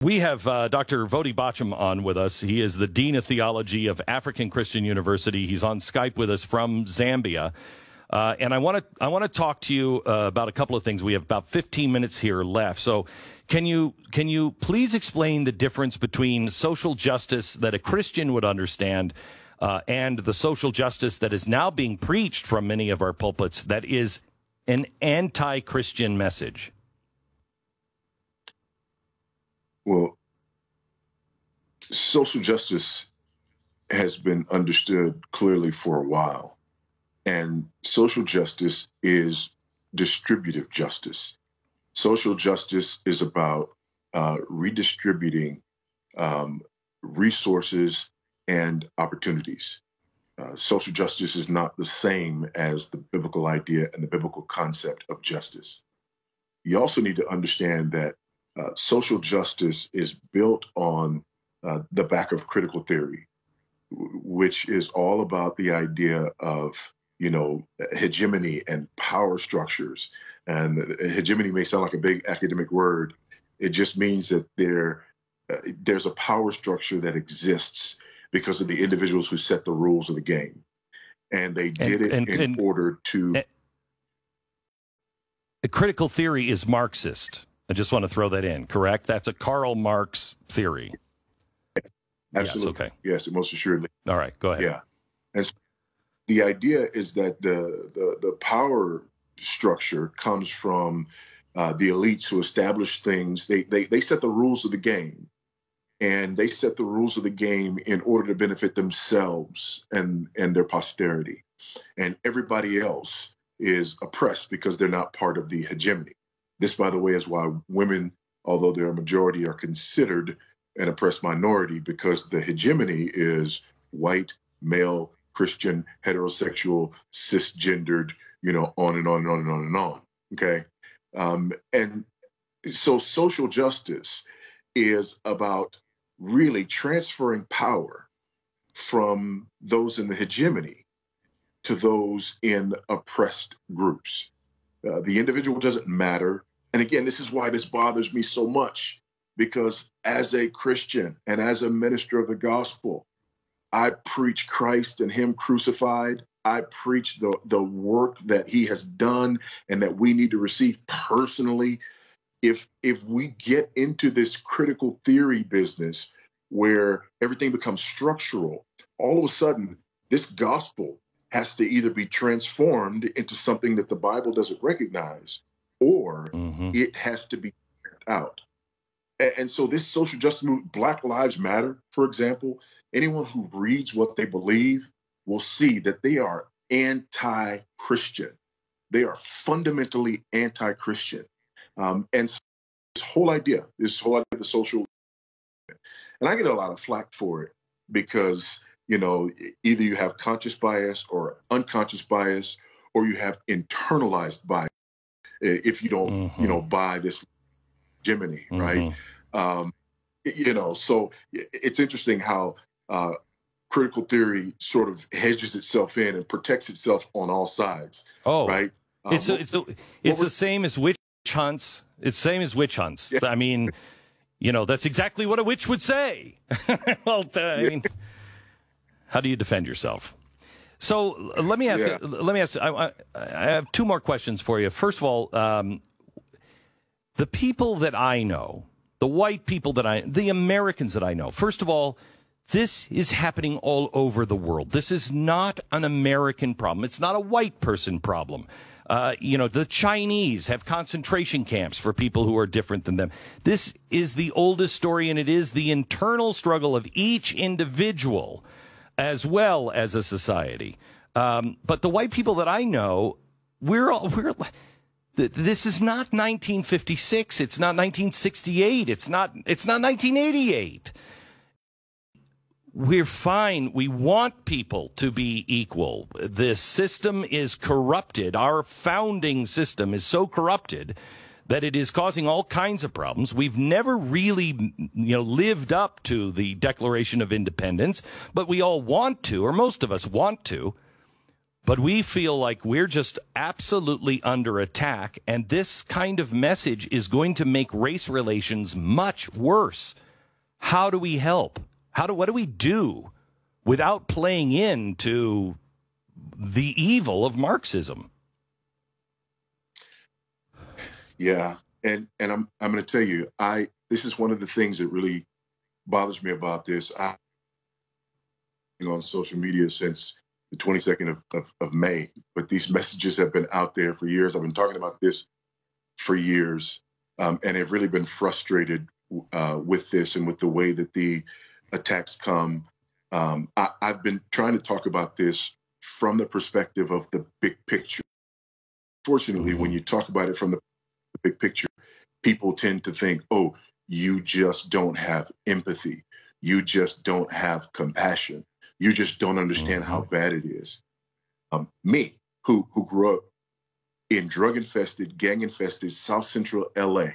We have Dr. Vodi Bacham on with us. He is the Dean of Theology of African Christian University. He's on Skype with us from Zambia. And I want to talk to you about a couple of things. We have about 15 minutes here left. So can you please explain the difference between social justice that a Christian would understand and the social justice that is now being preached from many of our pulpits that is an anti-Christian message? Well, social justice has been understood clearly for a while, and social justice is distributive justice. Social justice is about redistributing resources and opportunities. Social justice is not the same as the biblical idea and the biblical concept of justice. You also need to understand that social justice is built on the back of critical theory, which is all about the idea of, hegemony and power structures. And hegemony may sound like a big academic word. It just means that there's a power structure that exists because of the individuals who set the rules of the game. And they did it in order to... Critical theory is Marxist. I just want to throw that in, correct? That's a Karl Marx theory. Absolutely. Yes, okay. Yes, most assuredly. All right, go ahead. Yeah. And so the idea is that the power structure comes from the elites who establish things. They set the rules of the game, and they set the rules of the game in order to benefit themselves and their posterity. And everybody else is oppressed because they're not part of the hegemony. This, by the way, is why women, although they're a majority, are considered an oppressed minority, because the hegemony is white, male, Christian, heterosexual, cisgendered, on and on and on and on and on. Okay. And so social justice is about really transferring power from those in the hegemony to those in oppressed groups. The individual doesn't matter. And again, this is why this bothers me so much, because as a Christian and as a minister of the gospel, I preach Christ and him crucified. I preach the work that he has done and that we need to receive personally. If we get into this critical theory business where everything becomes structural, all of a sudden this gospel has to either be transformed into something that the Bible doesn't recognize, or it has to be checked out. And so this social justice movement, Black Lives Matter, for example, anyone who reads what they believe will see that they are anti-Christian. They are fundamentally anti-Christian. And so this whole idea of the social, and I get a lot of flack for it because, either you have conscious bias or unconscious bias, or you have internalized bias if you don't, buy this hegemony, right? So it's interesting how critical theory sort of hedges itself in and protects itself on all sides. Oh, right. It's the same as witch hunts. It's the same as witch hunts. Yeah. I mean, that's exactly what a witch would say. Well, I mean, how do you defend yourself? So let me ask. I have two more questions for you. First of all, the people that I know, the white people the Americans that I know. First of all, this is happening all over the world. This is not an American problem. It's not a white person problem. The Chinese have concentration camps for people who are different than them. This is the oldest story, and it is the internal struggle of each individual as well as a society. But the white people that I know, this is not 1956. It's not 1968. It's not 1988. We're fine. We want people to be equal. This system is corrupted. Our founding system is so corrupted that it is causing all kinds of problems. We've never really, lived up to the Declaration of Independence, but we all want to, or most of us want to. But we feel like we're just absolutely under attack, and this kind of message is going to make race relations much worse. How do we help? What do we do without playing into the evil of Marxism? Yeah, and I'm going to tell you, this is one of the things that really bothers me about this. I've been on social media since the 22nd of May, but these messages have been out there for years. I've been talking about this for years, and have really been frustrated with this and with the way that the attacks come. I've been trying to talk about this from the perspective of the big picture. Fortunately, when you talk about it from the big picture, people tend to think, oh, you just don't have empathy. You just don't have compassion. You just don't understand how bad it is. Me, who grew up in drug-infested, gang-infested South Central LA,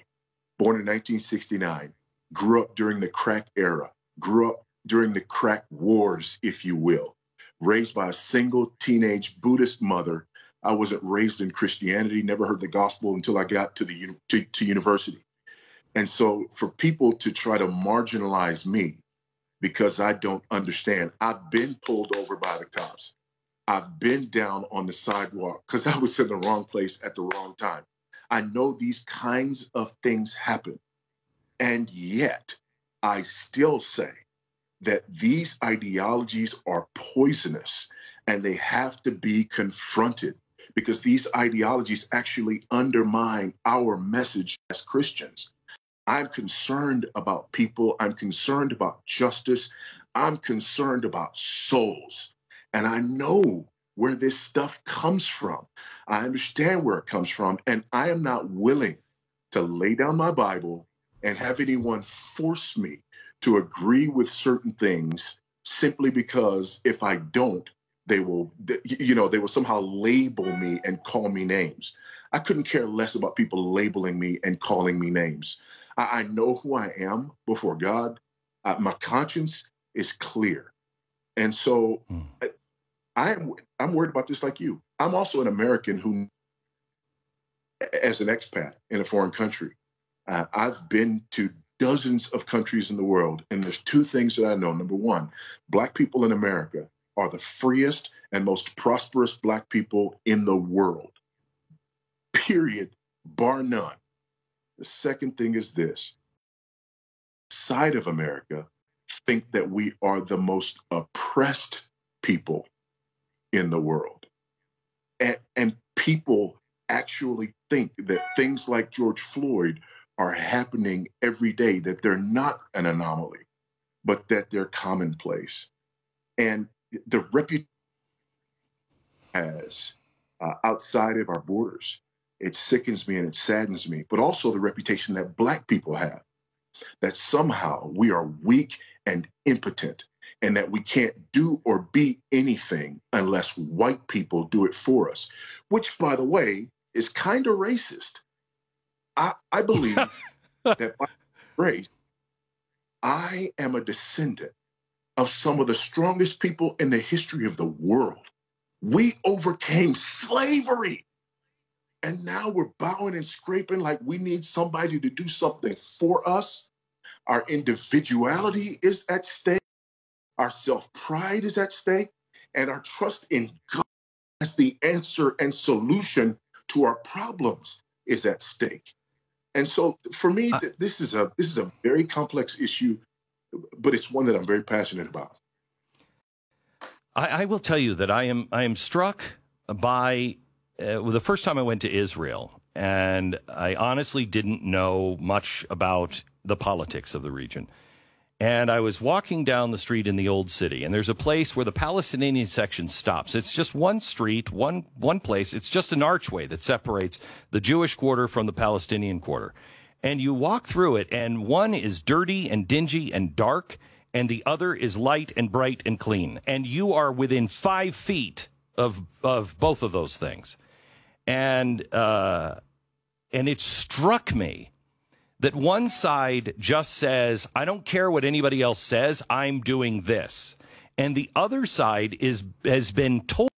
born in 1969, grew up during the crack era, grew up during the crack wars, if you will, raised by a single teenage Buddhist mother. I wasn't raised in Christianity, never heard the gospel until I got to university. And so for people to try to marginalize me because I don't understand, I've been pulled over by the cops. I've been down on the sidewalk because I was in the wrong place at the wrong time. I know these kinds of things happen. And yet I still say that these ideologies are poisonous and they have to be confronted, because these ideologies actually undermine our message as Christians. I'm concerned about people. I'm concerned about justice. I'm concerned about souls. And I know where this stuff comes from. I understand where it comes from. And I am not willing to lay down my Bible and have anyone force me to agree with certain things simply because if I don't, they will somehow label me and call me names. I couldn't care less about people labeling me and calling me names. I know who I am before God. My conscience is clear. And so I'm worried about this like you. I'm also an American who, as an expat in a foreign country, I've been to dozens of countries in the world. And there's two things that I know. Number one, Black people in America are the freest and most prosperous Black people in the world, period, bar none. The second thing is this: side of America think that we are the most oppressed people in the world. And people actually think that things like George Floyd are happening every day, that they're not an anomaly, but that they're commonplace. And the reputation has outside of our borders, it sickens me and it saddens me, but also the reputation that Black people have, that somehow we are weak and impotent and that we can't do or be anything unless white people do it for us, which, by the way, is kind of racist. I believe that by race, I am a descendant of some of the strongest people in the history of the world. We overcame slavery. And now we're bowing and scraping like we need somebody to do something for us. Our individuality is at stake. Our self-pride is at stake. And our trust in God as the answer and solution to our problems is at stake. And so for me, this is a very complex issue, but it's one that I'm very passionate about. I will tell you that I am struck by the first time I went to Israel, and I honestly didn't know much about the politics of the region. And I was walking down the street in the old city, and there's a place where the Palestinian section stops. It's just one street, one place. It's just an archway that separates the Jewish quarter from the Palestinian quarter. And you walk through it, and one is dirty and dingy and dark, and the other is light and bright and clean. And you are within 5 feet of both of those things. And it struck me that one side just says, I don't care what anybody else says, I'm doing this. And the other side has been told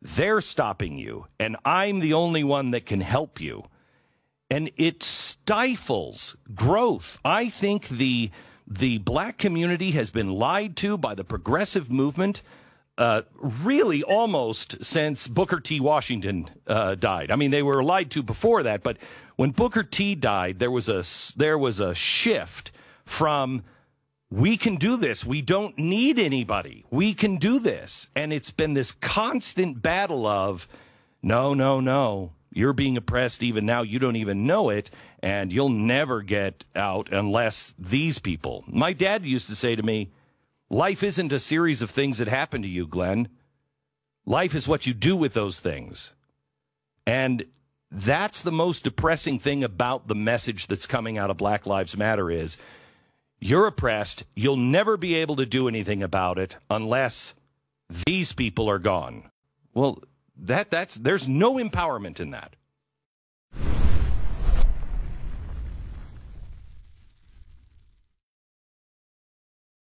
they're stopping you, and I'm the only one that can help you. And it stifles growth. I think the black community has been lied to by the progressive movement really almost since Booker T. Washington died. I mean, they were lied to before that, but when Booker T. died, there was a shift from we can do this, we don't need anybody, we can do this. And it's been this constant battle of no, you're being oppressed even now, you don't even know it, and you'll never get out unless these people. My dad used to say to me, life isn't a series of things that happen to you, Glenn. Life is what you do with those things. And that's the most depressing thing about the message that's coming out of Black Lives Matter is you're oppressed. You'll never be able to do anything about it unless these people are gone. Well, there's no empowerment in that.